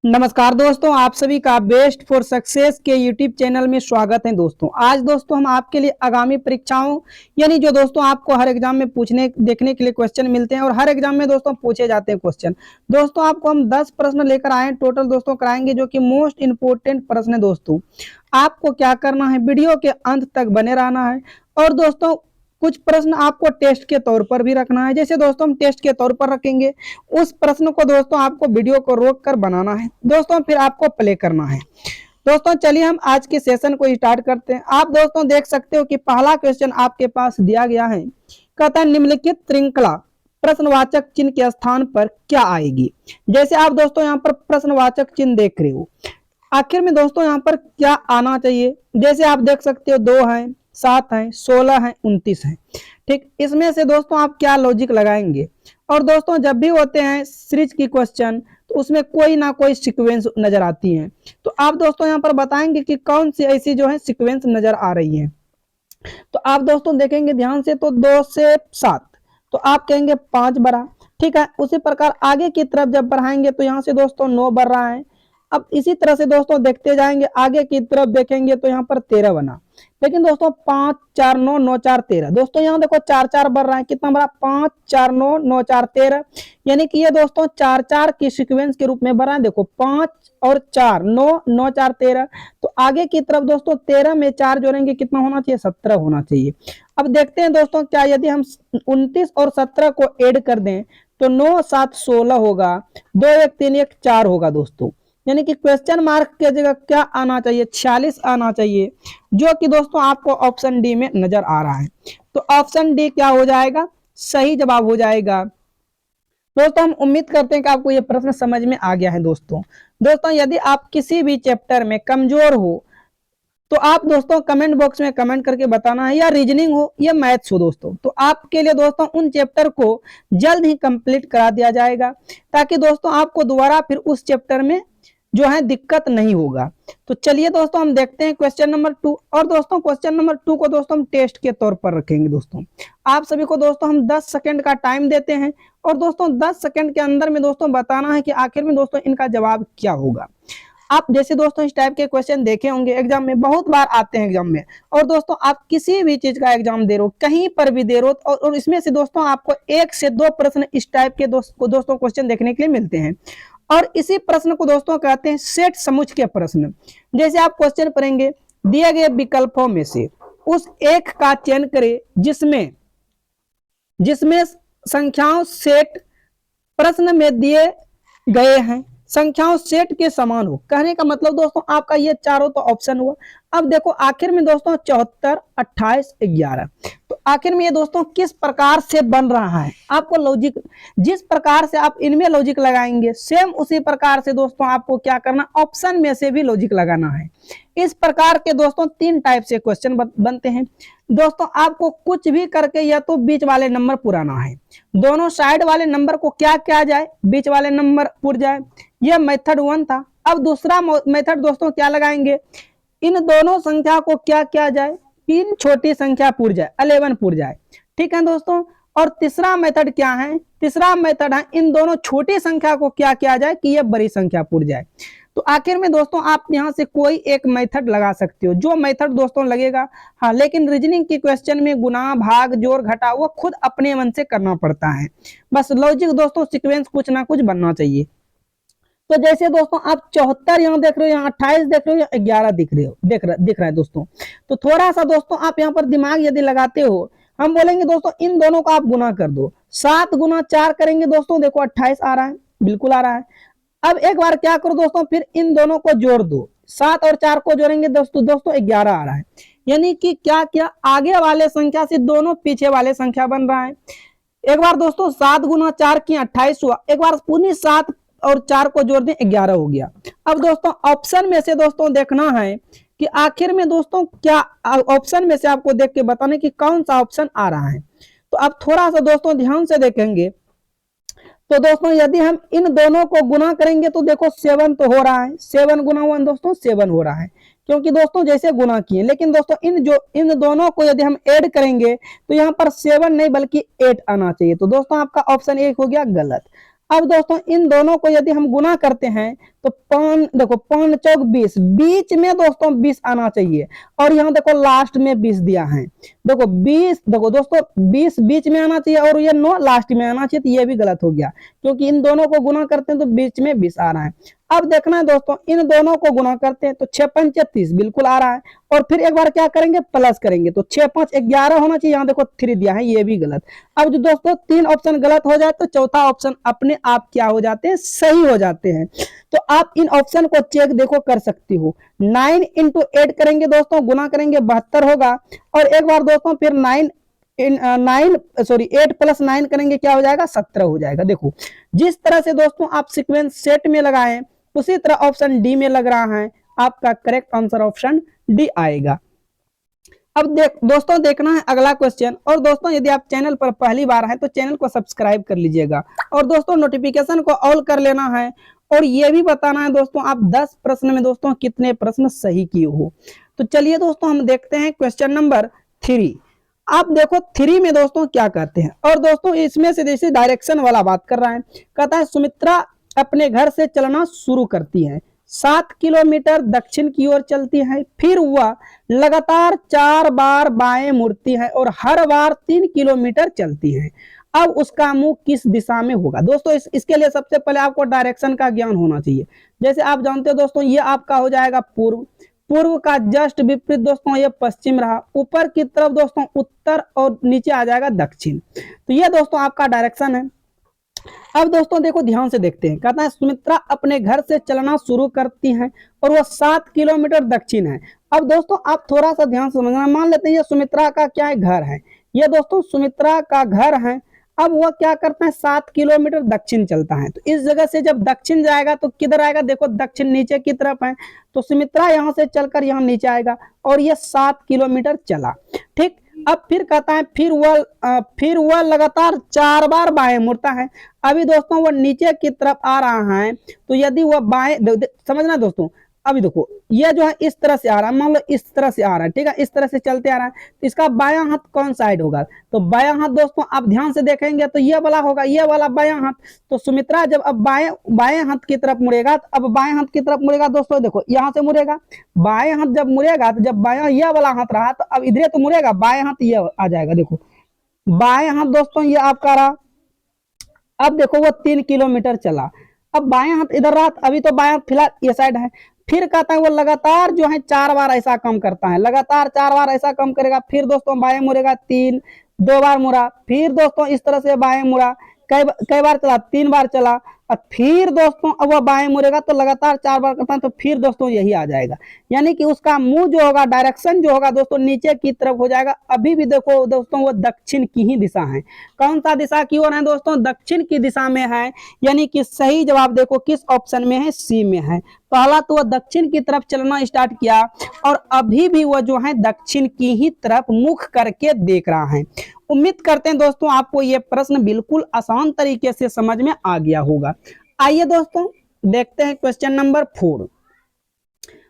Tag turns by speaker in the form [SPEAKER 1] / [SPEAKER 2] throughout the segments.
[SPEAKER 1] नमस्कार दोस्तों, आप सभी का बेस्ट फॉर सक्सेस के यूट्यूब चैनल में स्वागत है। दोस्तों आज दोस्तों हम आपके लिए आगामी परीक्षाओं यानी जो दोस्तों आपको हर एग्जाम में पूछने देखने के लिए क्वेश्चन मिलते हैं और हर एग्जाम में दोस्तों पूछे जाते हैं क्वेश्चन। दोस्तों आपको हम 10 प्रश्न लेकर आए हैं, टोटल दोस्तों कराएंगे जो कि मोस्ट इंपोर्टेंट प्रश्न है। दोस्तों आपको क्या करना है, वीडियो के अंत तक बने रहना है और दोस्तों कुछ प्रश्न आपको टेस्ट के तौर पर भी रखना है। जैसे दोस्तों हम टेस्ट के तौर पर रखेंगे, उस प्रश्न को दोस्तों आपको वीडियो को रोक कर बनाना है दोस्तों, फिर आपको प्ले करना है। दोस्तों चलिए हम आज के सेशन को स्टार्ट करते हैं। आप दोस्तों देख सकते हो कि पहला क्वेश्चन आपके पास दिया गया है। कहता है निम्नलिखित श्रृंखला प्रश्नवाचक चिन्ह के स्थान पर क्या आएगी। जैसे आप दोस्तों यहाँ पर प्रश्नवाचक चिन्ह देख रहे हो, आखिर में दोस्तों यहाँ पर क्या आना चाहिए। जैसे आप देख सकते हो 2 है, 7 है, 16 है, 29 है। ठीक, इसमें से दोस्तों आप क्या लॉजिक लगाएंगे। और दोस्तों जब भी होते हैं सीरीज की क्वेश्चन तो उसमें कोई ना कोई सीक्वेंस नजर आती है, तो आप दोस्तों यहाँ पर बताएंगे कि कौन सी ऐसी जो है सीक्वेंस नजर आ रही है। तो आप दोस्तों देखेंगे ध्यान से, तो 2 से 7 तो आप कहेंगे 5 बढ़ा। ठीक है, उसी प्रकार आगे की तरफ जब बढ़ाएंगे तो यहाँ से दोस्तों 9 बढ़ रहा है। अब इसी तरह से दोस्तों देखते जाएंगे, आगे की तरफ देखेंगे तो यहाँ पर 13 बना। लेकिन दोस्तों 5 4 9 9 4 13, दोस्तों यहाँ देखो 4 4 बढ़ रहा है। कितना बढ़ा, 5 4 9 9 4 13, यानी कि ये दोस्तों 4 4 की सीक्वेंस के रूप में बढ़ा है। देखो 5 और 4 9 9 4 13, तो आगे की तरफ दोस्तों 13 में 4 जोड़ेंगे, कितना होना चाहिए, 17 होना चाहिए। अब देखते हैं दोस्तों क्या यदि हम 29 और 17 को ऐड कर दें तो 9 7 16 होगा, 2 1 3 1 4 होगा दोस्तों। यानी कि क्वेश्चन मार्क के जगह क्या आना चाहिए, 46 आना चाहिए, जो कि दोस्तों आपको ऑप्शन डी में नजर आ रहा है। तो ऑप्शन डी क्या हो जाएगा, सही जवाब हो जाएगा। दोस्तों हम उम्मीद करते हैं कि आपको यह प्रश्न समझ में आ गया है। दोस्तों यदि आप किसी भी चैप्टर में कमजोर हो तो आप दोस्तों कमेंट बॉक्स में कमेंट करके बताना है, या रीजनिंग हो या मैथ्स हो दोस्तों, तो आपके लिए दोस्तों उन चैप्टर को जल्द ही कंप्लीट करा दिया जाएगा, ताकि दोस्तों आपको दोबारा फिर उस चैप्टर में जो है दिक्कत नहीं होगा। तो चलिए दोस्तों हम देखते हैं क्वेश्चन नंबर 2। और दोस्तों क्वेश्चन नंबर 2 को दोस्तों हम टेस्ट के तौर पर रखेंगे। दोस्तों आप सभी को दोस्तों हम 10 सेकंड का टाइम देते हैं और दोस्तों 10 सेकंड के अंदर में दोस्तों बताना है कि आखिर में दोस्तों इनका जवाब क्या होगा। आप जैसे दोस्तों इस टाइप के क्वेश्चन देखे होंगे, एग्जाम में बहुत बार आते हैं एग्जाम में। और दोस्तों आप किसी भी चीज का एग्जाम दे रहे हो, कहीं पर भी दे रहे हो, और इसमें से दोस्तों आपको 1 से 2 प्रश्न इस टाइप के दोस्तों क्वेश्चन देखने के लिए मिलते हैं। और इसी प्रश्न को दोस्तों कहते हैं सेट समुच्चय के प्रश्न। जैसे आप क्वेश्चन पढ़ेंगे, दिए गए विकल्पों में से उस एक का चयन करें जिसमें संख्याओं सेट प्रश्न में दिए गए हैं संख्याओं सेट के समान हो। कहने का मतलब दोस्तों आपका ये चारों तो ऑप्शन हुआ। अब देखो आखिर में दोस्तों 74 28 11, तो आखिर में ये दोस्तों किस प्रकार से बन रहा है, आपको लॉजिक जिस प्रकार से आप इनमें लॉजिक लगाएंगे सेम उसी प्रकार से दोस्तों आपको क्या करना, ऑप्शन में से भी लॉजिक लगाना है। इस प्रकार के दोस्तों 3 टाइप से क्वेश्चन बनते हैं। दोस्तों आपको कुछ भी करके या तो बीच वाले नंबर पुराना है, दोनों साइड वाले नंबर को क्या किया जाए, बीच वाले नंबर पुर जाए। यह मेथड 1 था। अब दूसरा मेथड दोस्तों क्या लगाएंगे, इन दोनों संख्या को क्या किया जाए, 3 छोटी संख्या पुर जाए, 11 पुर जाए। ठीक है दोस्तों। और तीसरा मेथड क्या है, तीसरा मेथड है इन दोनों छोटी संख्या को क्या किया जाए कि यह बड़ी संख्या पुर जाए। तो आखिर में दोस्तों आप यहां से कोई एक मेथड लगा सकते हो, जो मेथड दोस्तों लगेगा। हाँ, लेकिन रीजनिंग की क्वेश्चन में गुना भाग जोड़ घटा वो खुद अपने मन से करना पड़ता है। बस लॉजिक दोस्तों सीक्वेंस कुछ ना कुछ बनना चाहिए। तो जैसे दोस्तों आप 74 यहाँ देख रहे हो, यहाँ 28 देख रहे हो, या 11 दिख रहा है दोस्तों। तो थोड़ा सा दोस्तों आप यहाँ पर दिमाग यदि लगाते हो, हम बोलेंगे दोस्तों इन दोनों को आप गुना कर दो। 7 गुना 4 करेंगे दोस्तों, देखो 28 आ रहा है, बिल्कुल आ रहा है। अब एक बार क्या करो दोस्तों, फिर इन दोनों को जोड़ दो, 7 और 4 को जोड़ेंगे दोस्तों 11 आ रहा है। यानी कि क्या किया, आगे वाले संख्या से दोनों पीछे वाले संख्या बन रहा है। एक बार दोस्तों 7 गुना 4 की 28 हुआ, एक बार पुनः 7 और 4 को जोड़ दें 11 हो गया। अब दोस्तों ऑप्शन में से दोस्तों देखना है कि आखिर में दोस्तों क्या, ऑप्शन में से आपको देख के बताने कि कौन सा ऑप्शन आ रहा है। तो अब थोड़ा सा दोस्तों ध्यान से देखेंगे, तो दोस्तों यदि हम इन दोनों को गुना करेंगे तो देखो 7 तो हो रहा है, 7 गुना 1 दोस्तों 7 हो रहा है, क्योंकि दोस्तों जैसे गुना किए। लेकिन दोस्तों इन दोनों को यदि हम ऐड करेंगे तो यहाँ पर 7 नहीं बल्कि 8 आना चाहिए। तो दोस्तों आपका ऑप्शन 1 हो गया गलत। अब दोस्तों इन दोनों को यदि हम गुना करते हैं तो पान देखो 5 चौक 20, बीच में दोस्तों 20 आना चाहिए, और यहाँ देखो लास्ट में 20 दिया है। देखो 20, देखो दोस्तों 20 बीच में आना चाहिए और ये 9 लास्ट में आना चाहिए, तो ये भी गलत हो गया, क्योंकि इन दोनों को गुना करते हैं तो बीच में 20 आ रहा है। अब देखना है दोस्तों, इन दोनों को गुना करते हैं तो 6 पंचे 30 बिल्कुल आ रहा है, और फिर एक बार क्या करेंगे, प्लस करेंगे, तो 6 5 11 होना चाहिए, यहाँ देखो 3 दिया है, ये भी गलत। अब जो दोस्तों 3 ऑप्शन गलत हो जाए तो चौथा ऑप्शन अपने आप क्या हो जाते हैं, सही हो जाते हैं। तो आप इन ऑप्शन को चेक देखो कर सकती हो। 9 इंटू 8 करेंगे दोस्तों, गुना करेंगे 72 होगा, और एक बार दोस्तों फिर 8 प्लस 9 करेंगे, क्या हो जाएगा, 17 हो जाएगा। देखो जिस तरह से दोस्तों आप सीक्वेंस सेट में लगाएं, उसी तरह ऑप्शन डी में लग रहा है, आपका करेक्ट आंसर ऑप्शन डी आएगा। अब दोस्तों देखना है अगला क्वेश्चन, और दोस्तों यदि आप चैनल पर पहली बार हैं तो चैनल को सब्सक्राइब कर लीजिएगा, और दोस्तों नोटिफिकेशन को ऑल कर लेना है, और ये भी बताना है दोस्तों आप 10 प्रश्न में दोस्तों कितने प्रश्न सही किए हो। तो चलिए दोस्तों हम देखते हैं क्वेश्चन नंबर 3। आप देखो 3 में दोस्तों क्या कहते हैं, और दोस्तों इसमें से जैसे डायरेक्शन वाला बात कर रहा है, कहता है सुमित्रा अपने घर से चलना शुरू करती है, 7 किलोमीटर दक्षिण की ओर चलती है, फिर वह लगातार 4 बार बाएं मुड़ती है और हर बार 3 किलोमीटर चलती है। अब उसका मुंह किस दिशा में होगा। दोस्तों इसके लिए सबसे पहले आपको डायरेक्शन का ज्ञान होना चाहिए। जैसे आप जानते हो दोस्तों, ये आपका हो जाएगा पूर्व, पूर्व का जस्ट विपरीत दोस्तों ये पश्चिम रहा, ऊपर की तरफ दोस्तों उत्तर, और नीचे आ जाएगा दक्षिण। तो ये दोस्तों आपका डायरेक्शन है। अब दोस्तों देखो ध्यान से देखते हैं, कहता है सुमित्रा अपने घर से चलना शुरू करती है और वह 7 किलोमीटर दक्षिण है। अब दोस्तों आप थोड़ा सा ध्यान से समझना, मान लेते हैं ये सुमित्रा का क्या है, घर है, ये दोस्तों सुमित्रा का घर है। अब वह क्या करता है, 7 किलोमीटर दक्षिण चलता है, तो इस जगह से जब दक्षिण जाएगा तो किधर आएगा, देखो दक्षिण नीचे की तरफ है, तो सुमित्रा यहां से चलकर यहां नीचे आएगा, और ये 7 किलोमीटर चला। ठीक, अब फिर कहता है फिर वह लगातार 4 बार बाएं मुड़ता है। अभी दोस्तों वह नीचे की तरफ आ रहा है, तो यदि वह बाएं, समझना दोस्तों, अभी देखो ये जो है इस तरह से आ रहा है, मान लो इस तरह से आ रहा है, ठीक है, इस तरह से चलते आ रहा है, तो इसका बायां हाथ कौन साइड होगा, तो बायां हाथ दोस्तों आप ध्यान से देखेंगे तो ये वाला होगा, ये वाला बायां हाथ। तो सुमित्रा जब अब बाएं हाथ की तरफ मुड़ेगा, तो अब बाएं हाथ की तरफ मुड़ेगा दोस्तों, देखो यहाँ से मुड़ेगा, बाएं हाथ जब मुड़ेगा, तो जब बायां ये वाला हाथ रहा, तो अब इधर तो मुड़ेगा, बाएं हाथ ये आ जाएगा, देखो बाएं हाथ दोस्तों ये आपका रहा। अब देखो वो 3 किलोमीटर चला, अब बाएं हाथ इधर रहा, अभी तो बाएं हाथ फिलहाल ये साइड है। फिर कहता है वो लगातार जो है 4 बार ऐसा कम करता है, लगातार 4 बार ऐसा कम करेगा, फिर दोस्तों बाएं मुड़ेगा, 3 2 बार मुड़ा, फिर दोस्तों इस तरह से बाएं मुड़ा, कई बार चला, 3 बार चला, और फिर दोस्तों अब वह बाएं मुड़ेगा, तो लगातार 4 बार करता है, तो फिर दोस्तों यही आ जाएगा, यानी कि उसका मुंह जो होगा, डायरेक्शन जो होगा दोस्तों नीचे की तरफ हो जाएगा। अभी भी देखो दोस्तों वो दक्षिण की ही दिशा है। कौन सा दिशा की ओर है दोस्तों, दक्षिण की दिशा में है, यानी कि सही जवाब देखो किस ऑप्शन में है, सी में है। पहला तो वह दक्षिण की तरफ चलना स्टार्ट किया, और अभी भी वह जो है दक्षिण की ही तरफ मुख करके देख रहा है। उम्मीद करते हैं दोस्तों आपको यह प्रश्न बिल्कुल आसान तरीके से समझ में आ गया होगा। आइए दोस्तों देखते हैं क्वेश्चन नंबर 4।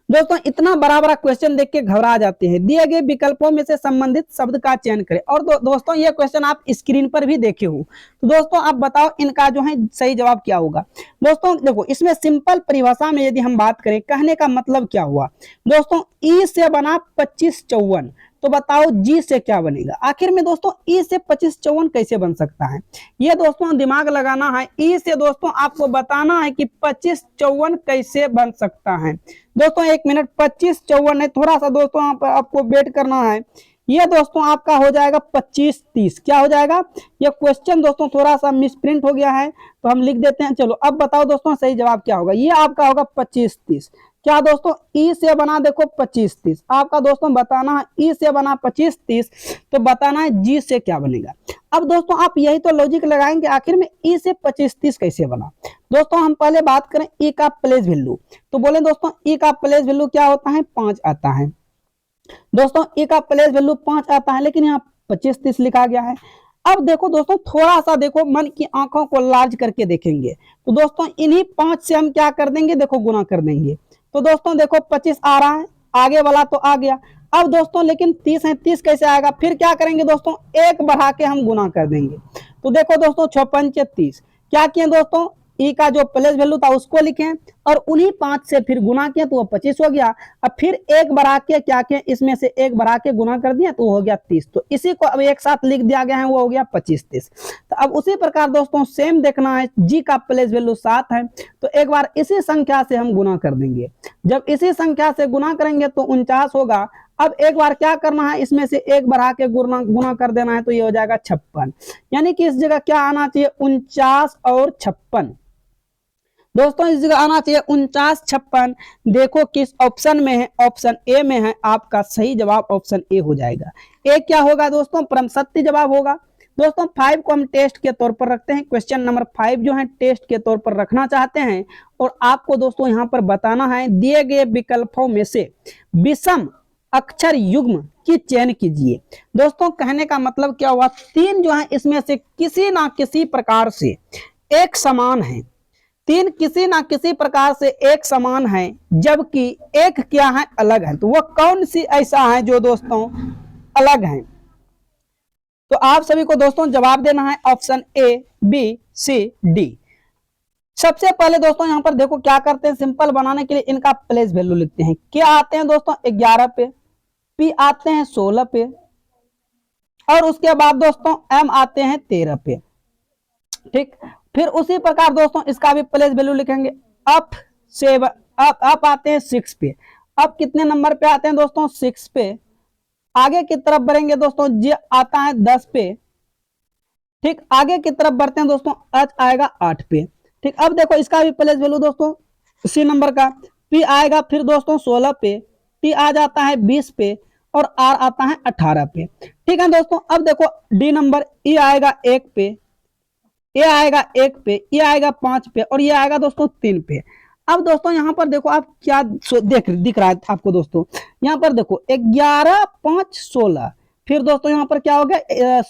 [SPEAKER 1] दोस्तों इतना बड़ा बड़ा क्वेश्चन देख के घबरा जाते हैं। दिए गए विकल्पों में से संबंधित शब्द का चयन करें, और दोस्तों ये क्वेश्चन आप स्क्रीन पर भी देखे हो, तो दोस्तों आप बताओ इनका जो है सही जवाब क्या होगा। दोस्तों देखो इसमें सिंपल परिभाषा में यदि हम बात करें, कहने का मतलब क्या हुआ दोस्तों, ई से बना 25 54, तो बताओ जी से क्या बनेगा। आखिर में दोस्तों ई से 25 54 कैसे बन सकता है, ये दोस्तों दिमाग लगाना है। ई से दोस्तों आपको बताना है कि 25 54 कैसे बन सकता है। दोस्तों 1 मिनट, 25 54 है, थोड़ा सा दोस्तों आपको वेट करना है। ये दोस्तों आपका हो जाएगा 25 30, क्या हो जाएगा, ये क्वेश्चन दोस्तों थोड़ा सा मिसप्रिंट हो गया है, तो हम लिख देते हैं। चलो अब बताओ दोस्तों सही जवाब क्या होगा। ये आपका होगा 25 30, क्या दोस्तों ई से बना देखो 25 30, आपका दोस्तों बताना है ई से बना 25 30, तो बताना है जी से क्या बनेगा। अब दोस्तों आप यही तो लॉजिक लगाएंगे, आखिर में ई से 25 30 कैसे बना। दोस्तों हम पहले बात करें ई का प्लेस वैल्यू, तो बोले दोस्तों ई का प्लेस वैल्यू क्या होता है, 5 आता है। दोस्तों ई का प्लेस वैल्यू 5 आता है, लेकिन यहाँ 25 30 लिखा गया है। अब देखो दोस्तों थोड़ा सा देखो मन की आंखों को लार्ज करके देखेंगे, तो दोस्तों इन्हीं 5 से हम क्या कर देंगे, देखो गुना कर देंगे। तो दोस्तों देखो 25 आ रहा है, आगे वाला तो आ गया। अब दोस्तों लेकिन 30 है, 30 कैसे आएगा, फिर क्या करेंगे दोस्तों, 1 बढ़ा के हम गुना कर देंगे। तो देखो दोस्तों 6 5 30, क्या किए दोस्तों ई का जो प्लेस वैल्यू था उसको लिखे और उन्हीं 5 से फिर गुना किया तो वो 25 हो गया। अब फिर एक बढ़ा के क्या किया, इसमें से एक बढ़ा के गुना कर दिया तो हो गया 30। तो इसी को अब एक साथ लिख दिया गया है, वो हो गया 25 30। तो अब उसी प्रकार दोस्तों सेम देखना है, जी का प्लेस वैल्यू 7 है तो एक बार इसी संख्या से हम गुना कर देंगे। जब इसी संख्या से गुना करेंगे तो 49 होगा। अब एक बार क्या करना है, इसमें से एक बढ़ा के गुना कर देना है तो ये हो जाएगा 56। यानी कि इस जगह क्या आना चाहिए, 49 और 56। दोस्तों इस जगह आना चाहिए 49 56। देखो किस ऑप्शन में है, ऑप्शन ए में है। आपका सही जवाब ऑप्शन ए हो जाएगा। ए क्या होगा दोस्तों, परम सत्य जवाब होगा। दोस्तों 5 को हम टेस्ट के तौर पर रखते हैं। क्वेश्चन नंबर 5 जो है टेस्ट के तौर पर रखना चाहते हैं और आपको दोस्तों यहाँ पर बताना है दिए गए विकल्पों में से विषम अक्षर युग्म की चयन कीजिए। दोस्तों कहने का मतलब क्या हुआ, 3 जो है इसमें से किसी ना किसी प्रकार से एक समान है। 3 किसी ना किसी प्रकार से एक समान है जबकि एक क्या है, अलग है। तो वो कौन सी ऐसा है जो दोस्तों अलग है। तो आप सभी को दोस्तों जवाब देना है option A B C D. सबसे पहले दोस्तों यहां पर देखो क्या करते हैं, सिंपल बनाने के लिए इनका प्लेस वैल्यू लिखते हैं। क्या आते हैं दोस्तों 11 पे, पी आते हैं 16 पे और उसके बाद दोस्तों एम आते हैं 13 पे। ठीक, फिर उसी प्रकार दोस्तों इसका भी प्लेस वैल्यू लिखेंगे। अप 7 अप आते हैं 6 पे। अब कितने नंबर पे आते हैं दोस्तों 6 पे। आगे की तरफ बढ़ेंगे दोस्तों जी आता है 10 पे। ठीक, आगे की तरफ बढ़ते हैं दोस्तों एच आएगा 8 पे। ठीक, अब देखो इसका भी प्लेस वैल्यू दोस्तों सी नंबर का पी आएगा फिर दोस्तों 16 पे, टी आ जाता है 20 पे और आर आता है 18 पे। ठीक है दोस्तों, अब देखो डी नंबर ई आएगा 1 पे, ए आएगा 1 पे, ये आएगा 5 पे और ये आएगा दोस्तों 3 पे। अब दोस्तों यहाँ पर देखो आप क्या दिख रहा है आपको दोस्तों, यहाँ पर देखो 11 5 16 फिर दोस्तों यहाँ पर क्या हो गया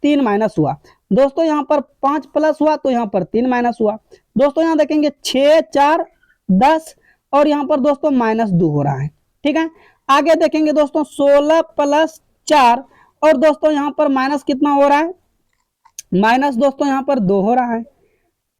[SPEAKER 1] 3 माइनस हुआ। दोस्तों यहाँ पर 5 प्लस हुआ तो यहाँ पर 3 माइनस हुआ। दोस्तों यहाँ देखेंगे 6 4 10 और यहाँ पर दोस्तों -2 हो रहा है। ठीक है, आगे देखेंगे दोस्तों 16 प्लस 4 और दोस्तों यहाँ पर माइनस कितना हो रहा है, माइनस दोस्तों यहाँ पर 2 हो रहा है,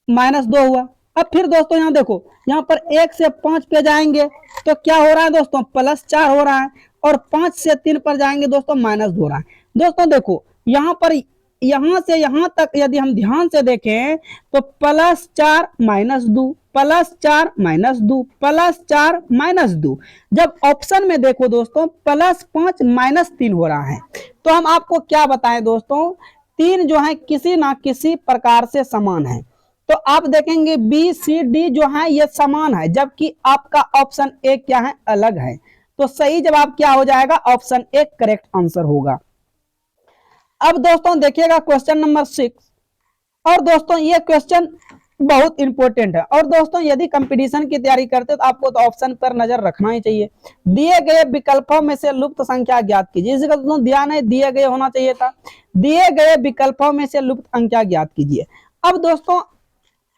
[SPEAKER 1] -2 हुआ। अब फिर दोस्तों यहाँ देखो यहाँ पर 1 से 5 पे जाएंगे तो क्या हो रहा है दोस्तों +4 हो रहा है और 5 से 3 पर जाएंगे दोस्तों -2 हो रहा है। दोस्तों देखो यहाँ पर यहाँ से यहाँ तक यदि हम ध्यान से देखें तो +4 -2 +4 -2 +4 -2। जब ऑप्शन में देखो दोस्तों +5 -3 हो रहा है तो हम आपको क्या बताएं दोस्तों, 3 जो है किसी ना किसी प्रकार से समान है। तो आप देखेंगे बी सी डी जो है ये समान है जबकि आपका ऑप्शन ए क्या है, अलग है। तो सही जवाब क्या हो जाएगा, ऑप्शन ए करेक्ट आंसर होगा। अब दोस्तों देखिएगा क्वेश्चन नंबर 6 और दोस्तों ये क्वेश्चन बहुत इंपॉर्टेंट है और दोस्तों यदि कंपटीशन की तैयारी करते तो आपको तो ऑप्शन पर नजर रखना ही चाहिए। दिए गए विकल्पों में से लुप्त संख्या ज्ञात कीजिए। इसका दोस्तों ध्यान है दिए गए होना चाहिए था, दिए गए विकल्पों में से लुप्त संख्या ज्ञात कीजिए। अब दोस्तों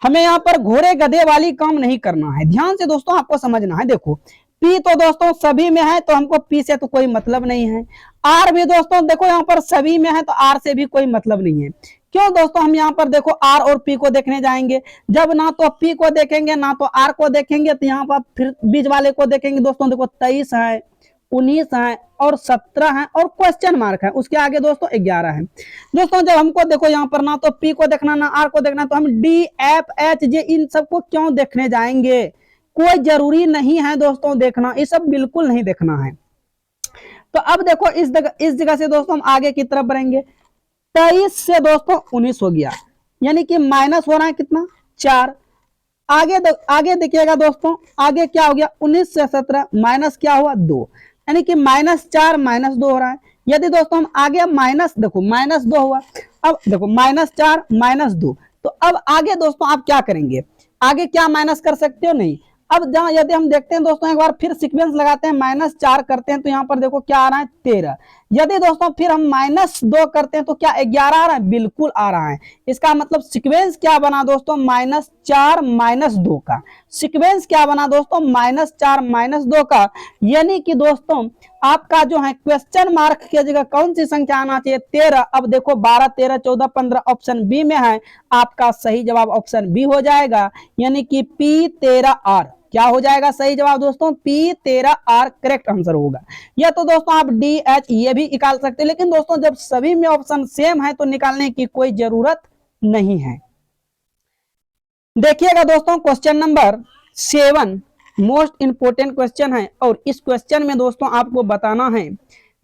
[SPEAKER 1] हमें यहाँ पर घोड़े गधे वाली काम नहीं करना है, ध्यान से दोस्तों आपको समझना है। देखो पी तो दोस्तों सभी में है तो हमको पी से तो कोई मतलब नहीं है, आर भी दोस्तों देखो यहाँ पर सभी में है तो आर से भी कोई मतलब नहीं है। क्यों दोस्तों, हम यहाँ पर देखो आर और पी को देखने जाएंगे, जब ना तो पी को देखेंगे ना तो आर को देखेंगे तो यहाँ पर फिर बीच वाले को देखेंगे। दोस्तों देखो 23 है 19 है और 17 है और क्वेश्चन मार्क है, उसके आगे दोस्तों 11 है। दोस्तों जब हमको देखो यहाँ पर ना तो पी को देखना ना आर को देखना तो हम डी एफ एच जे इन सबको क्यों देखने जाएंगे, कोई जरूरी नहीं है दोस्तों देखना, ये सब बिल्कुल नहीं देखना है। तो अब देखो इस जगह से दोस्तों हम आगे की तरफ बढ़ेंगे। 23 से दोस्तों 19 हो गया यानी कि माइनस हो रहा है कितना 4। आगे देखिएगा दोस्तों आगे क्या हो गया 19 से 17 माइनस क्या हुआ 2 यानी कि -4 -2 हो रहा है। यदि दोस्तों हम आगे माइनस देखो -2 हुआ, अब देखो -4 -2 तो अब आगे दोस्तों आप क्या करेंगे, आगे क्या माइनस कर सकते हो नहीं। अब जहां यदि हम देखते हैं दोस्तों एक बार फिर सीक्वेंस लगाते हैं -4 करते हैं तो यहाँ पर देखो क्या आ रहा है 13। यदि दोस्तों फिर हम -2 करते हैं तो क्या 11 आ रहा है, बिल्कुल आ रहा है। इसका मतलब सीक्वेंस क्या बना दोस्तों -4 - 2 का। सीक्वेंस क्या बना दोस्तों, -4 - 2 का। यानी कि दोस्तों आपका जो है क्वेश्चन मार्क की जगह कौन सी संख्या आना चाहिए, 13। अब देखो 12, 13, 14, 15 ऑप्शन बी में है, आपका सही जवाब ऑप्शन बी हो जाएगा, यानी कि P13R क्या हो जाएगा सही जवाब दोस्तों, P13R करेक्ट आंसर होगा। या तो दोस्तों आप DH ये भी निकाल सकते हैं, लेकिन दोस्तों जब सभी में ऑप्शन सेम है तो निकालने की कोई जरूरत नहीं है। देखिएगा दोस्तों question number 7 most important question है, और इस क्वेश्चन में दोस्तों आपको बताना है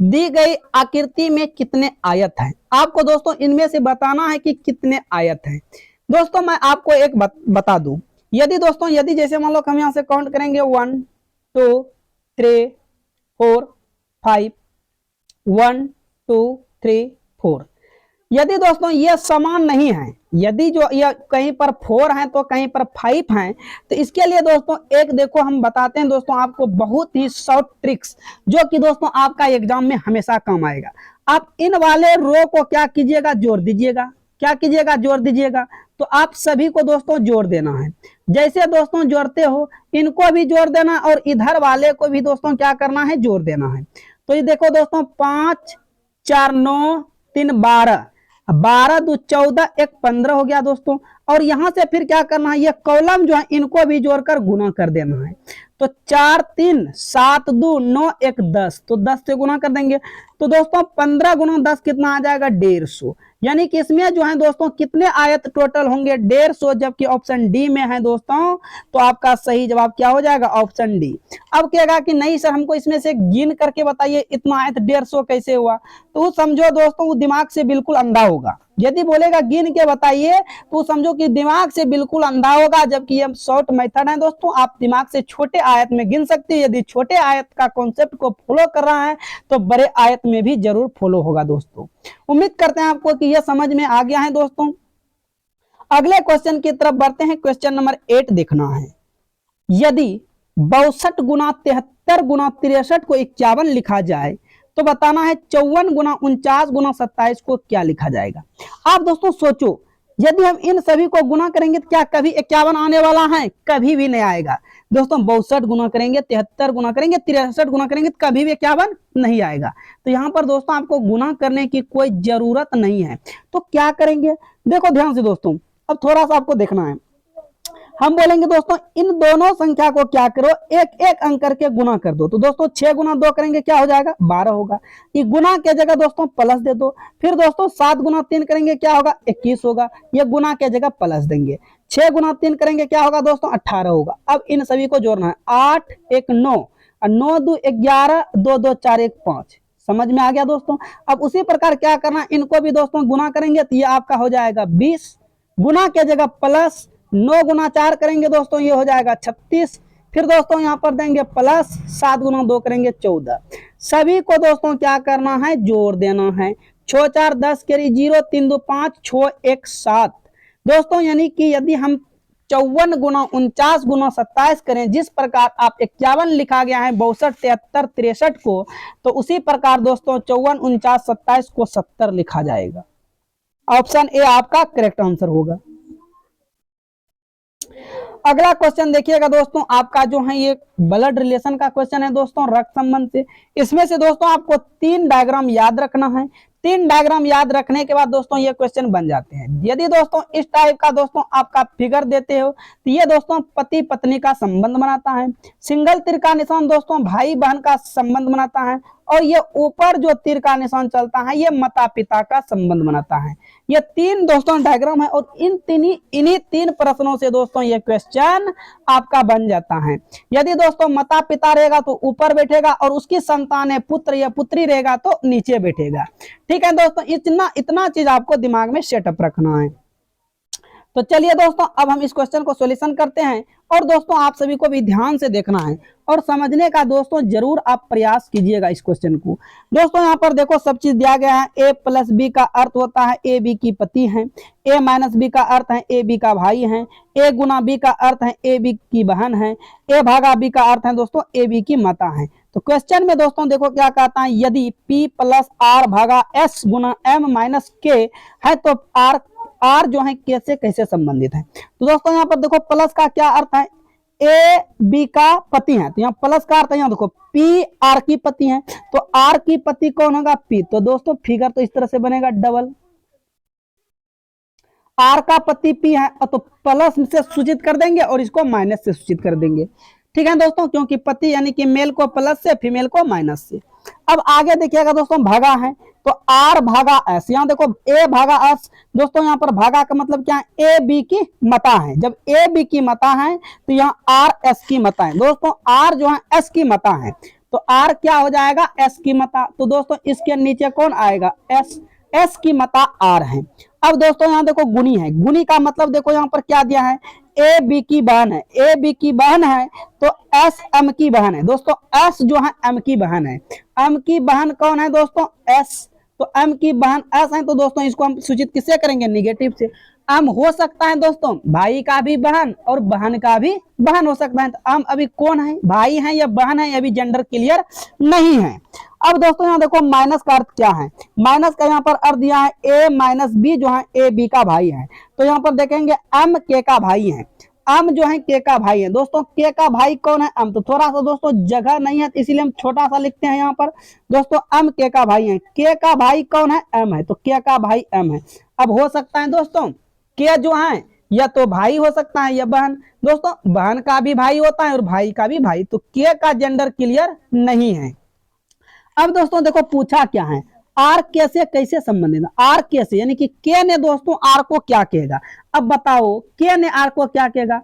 [SPEAKER 1] दी गई आकृति में कितने आयत हैं। आपको दोस्तों इनमें से बताना है कि कितने आयत हैं। दोस्तों मैं आपको एक बता दूं, यदि जैसे मान लो हम यहां से काउंट करेंगे 1 2 3 4 5, 1 2 3 4, यदि दोस्तों ये समान नहीं है, यदि जो ये कहीं पर 4 है तो कहीं पर 5 है, तो इसके लिए दोस्तों एक देखो हम बताते हैं दोस्तों आपको बहुत ही शॉर्ट ट्रिक्स, जो कि दोस्तों आपका एग्जाम में हमेशा काम आएगा। आप इन वाले रो को क्या कीजिएगा, जोड़ दीजिएगा। क्या कीजिएगा, जोड़ दीजिएगा। तो आप सभी को दोस्तों जोड़ देना है। जैसे दोस्तों जोड़ते हो इनको भी जोड़ देना, और इधर वाले को भी दोस्तों क्या करना है, जोड़ देना है। तो ये देखो दोस्तों 5 4 9 3 12, 12 2 14, 1 15 हो गया दोस्तों। और यहां से फिर क्या करना है, ये कॉलम जो है इनको भी जोड़कर गुना कर देना है। तो 4 3 7 2 9 1 10, तो 10 से गुना कर देंगे। तो दोस्तों 15 गुना 10 कितना आ जाएगा, 150। यानी कि इसमें जो है दोस्तों कितने आयत टोटल होंगे, 150, जबकि ऑप्शन डी में है दोस्तों। तो आपका सही जवाब क्या हो जाएगा, ऑप्शन डी। अब कहेगा कि नहीं सर हमको इसमें से गिन करके बताइए इतना आयत 150 कैसे हुआ, तो समझो दोस्तों वो दिमाग से बिल्कुल अंधा होगा। यदि बोलेगा गिन के बताइए तो समझो कि दिमाग से बिल्कुल अंधा होगा, जबकि ये शॉर्ट मेथड है दोस्तों। आप दिमाग से छोटे आयत में गिन सकते हैं। यदि छोटे आयत का कॉन्सेप्ट को फॉलो कर रहा है तो बड़े आयत में भी जरूर फॉलो होगा दोस्तों। उम्मीद करते हैं आपको कि यह समझ में आ गया है दोस्तों। अगले क्वेश्चन की तरफ बढ़ते हैं। क्वेश्चन नंबर 8 देखना है, यदि 62 गुना 73 गुना 63 को 51 लिखा जाए तो बताना है 54 गुना 49 गुना 27 को क्या लिखा जाएगा। आप दोस्तों सोचो, यदि हम इन सभी को गुना करेंगे तो क्या कभी 51 आने वाला है, कभी भी नहीं आएगा दोस्तों। 62 गुना करेंगे, 73 गुना करेंगे, 63 गुना करेंगे तो कभी भी 51 नहीं आएगा। तो यहाँ पर दोस्तों आपको गुना करने की कोई जरूरत नहीं है। तो क्या करेंगे, देखो ध्यान से दोस्तों, अब थोड़ा सा आपको देखना है। हम बोलेंगे दोस्तों इन दोनों संख्या को क्या करो, एक एक अंक करके गुना कर दो। तो दोस्तों 6 गुना 2 करेंगे क्या हो जाएगा, 12 होगा। ये गुना के जगह दोस्तों प्लस दे दो। फिर दोस्तों 7 गुना 3 करेंगे क्या होगा, 21 होगा। ये गुना के जगह प्लस देंगे। 6 गुना 3 करेंगे क्या होगा दोस्तों, 18 होगा। अब इन सभी को जोड़ना है, 8 1 9, 9 2 11, 2 2 4 1 5। समझ में आ गया दोस्तों। अब उसी प्रकार क्या करना, इनको भी दोस्तों गुना करेंगे तो ये आपका हो जाएगा 20, गुना के जगह प्लस। 9 गुना 4 करेंगे दोस्तों ये हो जाएगा 36। फिर दोस्तों यहाँ पर देंगे प्लस, 7 गुना 2 करेंगे 14। सभी को दोस्तों क्या करना है, जोड़ देना है। 6 4 10 कैरी 0, 3 2 5, 6 1 7 दोस्तों। यानी कि यदि हम 54 गुना 49 गुना 27 करें, जिस प्रकार आप 51 लिखा गया है 62 73 63 को, तो उसी प्रकार दोस्तों 54 49 27 को 70 लिखा जाएगा। ऑप्शन ए आपका करेक्ट आंसर होगा। अगला क्वेश्चन देखिएगा दोस्तों, आपका जो है ये ब्लड रिलेशन का क्वेश्चन है दोस्तों, रक्त संबंध से। इसमें से दोस्तों आपको 3 डायग्राम याद रखना है। 3 डायग्राम याद रखने के बाद दोस्तों ये क्वेश्चन बन जाते हैं। यदि दोस्तों इस टाइप का दोस्तों आपका फिगर देते हो तो ये दोस्तों पति पत्नी का संबंध बनाता है। सिंगल तीर का निशान दोस्तों भाई बहन का संबंध बनाता है। और ये ऊपर जो तीर का निशान चलता है ये माता पिता का संबंध बनाता है। ये 3 दोस्तों डायग्राम है, और इन्हीं 3 प्रश्नों से दोस्तों ये क्वेश्चन आपका बन जाता है। यदि दोस्तों माता पिता रहेगा तो ऊपर बैठेगा, और उसकी संतान है पुत्र या पुत्री रहेगा तो नीचे बैठेगा। ठीक है दोस्तों, इतना चीज आपको दिमाग में सेटअप रखना है। तो चलिए दोस्तों अब हम इस क्वेश्चन को सॉल्यूशन करते हैं। और दोस्तों आप सभी को भी ध्यान से देखना है और समझने का दोस्तों जरूर आप प्रयास कीजिएगा इस क्वेश्चन को। दोस्तों यहाँ पर देखो सब चीज दिया गया है। ए प्लस बी का अर्थ होता है ए बी की पति है। ए माइनस बी का अर्थ है ए बी का भाई है। ए गुना बी का अर्थ है ए बी की बहन है। ए भागा बी का अर्थ है दोस्तों ए बी की माता है। तो क्वेश्चन में दोस्तों देखो क्या कहता है, यदि P प्लस आर भागा एस गुना एम माइनस के है तो आर जो है के से कैसे संबंधित है। तो दोस्तों यहाँ पर देखो प्लस का क्या अर्थ है, ए बी का पति है, तो यहाँ प्लस का अर्थ है, यहाँ देखो पी आर की पति है, तो आर की पति कौन होगा, पी। तो दोस्तों फिगर तो इस तरह से बनेगा, डबल आर का पति पी है तो प्लस से सूचित कर देंगे और इसको माइनस से सूचित कर देंगे, ठीक है दोस्तों, क्योंकि पति यानी कि मेल को प्लस से, फीमेल को माइनस से। अब आगे देखिएगा दोस्तों, भागा है तो आर भागा एस, यहाँ देखो ए भागा एस, दोस्तों यहाँ पर भागा का मतलब क्या है, ए बी की मता है, जब ए बी की मता है तो यहाँ आर एस की मता है। दोस्तों आर जो है एस की मता है, तो आर क्या हो जाएगा, एस की मता। तो दोस्तों इसके नीचे कौन आएगा, एस, एस की मता आर है। अब दोस्तों यहाँ देखो गुणी है, गुणी का मतलब देखो यहाँ पर क्या दिया है, ए बी की बहन है, ए बी की बहन है तो एस एम की बहन है। दोस्तों एस जो है एम की बहन है, एम की बहन कौन है दोस्तों, एस, तो एम की बहन एस है, तो दोस्तों इसको हम सूचित किससे करेंगे, निगेटिव से। एम हो सकता है दोस्तों भाई का भी बहन और बहन का भी बहन हो सकता है, तो एम अभी कौन है, भाई है या बहन है, अभी जेंडर क्लियर नहीं है। अब दोस्तों यहाँ देखो माइनस का अर्थ क्या है, माइनस का यहाँ पर अर्थ दिया है ए माइनस बी जो है ए बी का भाई है, तो यहाँ पर देखेंगे एम के का भाई है, एम जो है के का भाई है। दोस्तों के का भाई कौन है, एम, तो थोड़ा सा दोस्तों जगह नहीं है इसीलिए हम छोटा सा लिखते हैं यहाँ पर, दोस्तों एम के का भाई है, के का भाई कौन है, एम है, तो के का भाई एम है। अब हो सकता है दोस्तों के जो है या तो भाई हो सकता है या बहन, दोस्तों बहन का भी भाई होता है और भाई का भी भाई, तो के का जेंडर क्लियर नहीं है। अब दोस्तों देखो पूछा क्या है, आर के से कैसे संबंधित है, आर के से यानी कि के ने दोस्तों आर को क्या कहेगा। अब बताओ के ने आर को क्या कहेगा,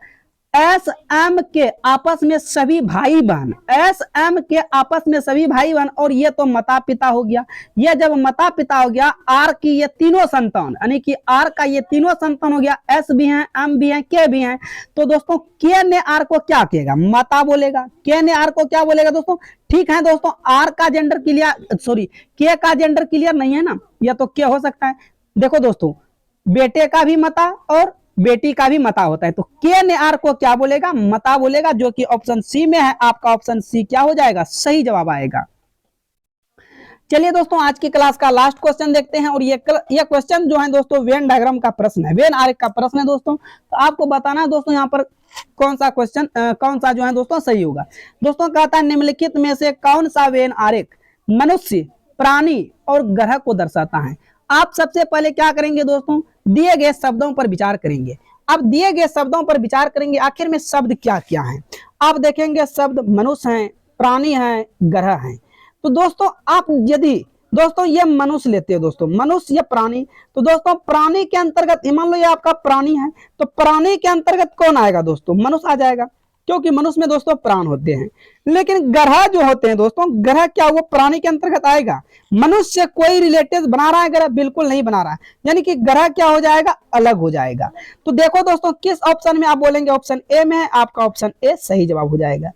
[SPEAKER 1] एस एम के आपस में सभी भाई बहन, एस एम के आपस में सभी भाई बहन, और ये तो माता पिता हो गया, ये जब माता पिता हो गया, आर की ये तीनों संतान यानी कि आर का ये तीनों संतान हो गया, एस भी हैं, एम भी हैं, के भी हैं, तो दोस्तों के ने आर को क्या कहेगा, माता बोलेगा, के ने आर को क्या बोलेगा दोस्तों, ठीक है दोस्तों, आर का जेंडर क्लियर, सॉरी के का जेंडर क्लियर नहीं है ना, या तो क्या हो सकता है, देखो दोस्तों बेटे का भी माता और बेटी का भी मता होता है, तो के ने आर को क्या बोलेगा, मता बोलेगा, जो कि ऑप्शन सी में है, आपका ऑप्शन सी क्या हो जाएगा, सही जवाब आएगा। चलिए दोस्तों आज की क्लास का लास्ट क्वेश्चन देखते हैं, और ये क्वेश्चन जो है दोस्तों वेन डायग्राम का प्रश्न है, वेन आरेख का प्रश्न है दोस्तों, तो आपको बताना है दोस्तों यहाँ पर कौन सा क्वेश्चन कौन सा जो है दोस्तों सही होगा। दोस्तों कहता है निम्नलिखित में से कौन सा वेन आरेख मनुष्य, प्राणी और ग्रह को दर्शाता है। आप सबसे पहले क्या करेंगे दोस्तों, दिए गए शब्दों पर विचार करेंगे। अब दिए गए शब्दों पर विचार करेंगे, आखिर में शब्द क्या क्या हैं। आप देखेंगे शब्द मनुष्य हैं, प्राणी हैं, ग्रह हैं। तो दोस्तों आप यदि दोस्तों ये मनुष्य लेते हो दोस्तों, मनुष्य या प्राणी, तो दोस्तों प्राणी के अंतर्गत मान लो ये आपका प्राणी है, तो प्राणी के अंतर्गत कौन आएगा दोस्तों, मनुष्य आ जाएगा, क्योंकि मनुष्य में दोस्तों प्राण होते हैं। लेकिन ग्रह जो होते हैं दोस्तों, ग्रह क्या वो प्राणी के अंतर्गत आएगा, मनुष्य कोई रिलेटिव बना रहा है ग्रह, बिल्कुल नहीं बना रहा है, यानी कि ग्रह क्या हो जाएगा, अलग हो जाएगा। तो देखो दोस्तों किस ऑप्शन में आप बोलेंगे, ऑप्शन ए में है, आपका ऑप्शन ए सही जवाब हो जाएगा।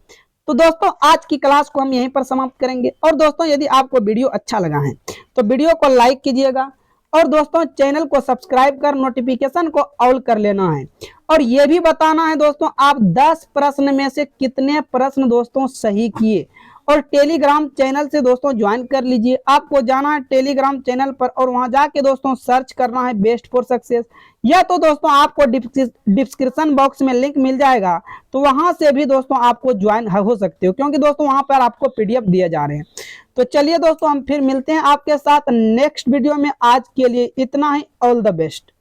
[SPEAKER 1] तो दोस्तों आज की क्लास को हम यहीं पर समाप्त करेंगे, और दोस्तों यदि आपको वीडियो अच्छा लगा है तो वीडियो को लाइक कीजिएगा, और दोस्तों चैनल को सब्सक्राइब कर नोटिफिकेशन को ऑल कर लेना है, और ये भी बताना है दोस्तों आप 10 प्रश्न में से कितने प्रश्न दोस्तों सही किए। और टेलीग्राम चैनल से दोस्तों ज्वाइन कर लीजिए, आपको जाना है टेलीग्राम चैनल पर और वहां जाके दोस्तों सर्च करना है बेस्ट फॉर सक्सेस, या तो दोस्तों आपको डिस्क्रिप्शन बॉक्स में लिंक मिल जाएगा, तो वहां से भी दोस्तों आपको ज्वाइन हो सकते हो, क्योंकि दोस्तों वहां पर आपको पीडीएफ दिए जा रहे हैं। तो चलिए दोस्तों हम फिर मिलते हैं आपके साथ नेक्स्ट वीडियो में, आज के लिए इतना ही, ऑल द बेस्ट।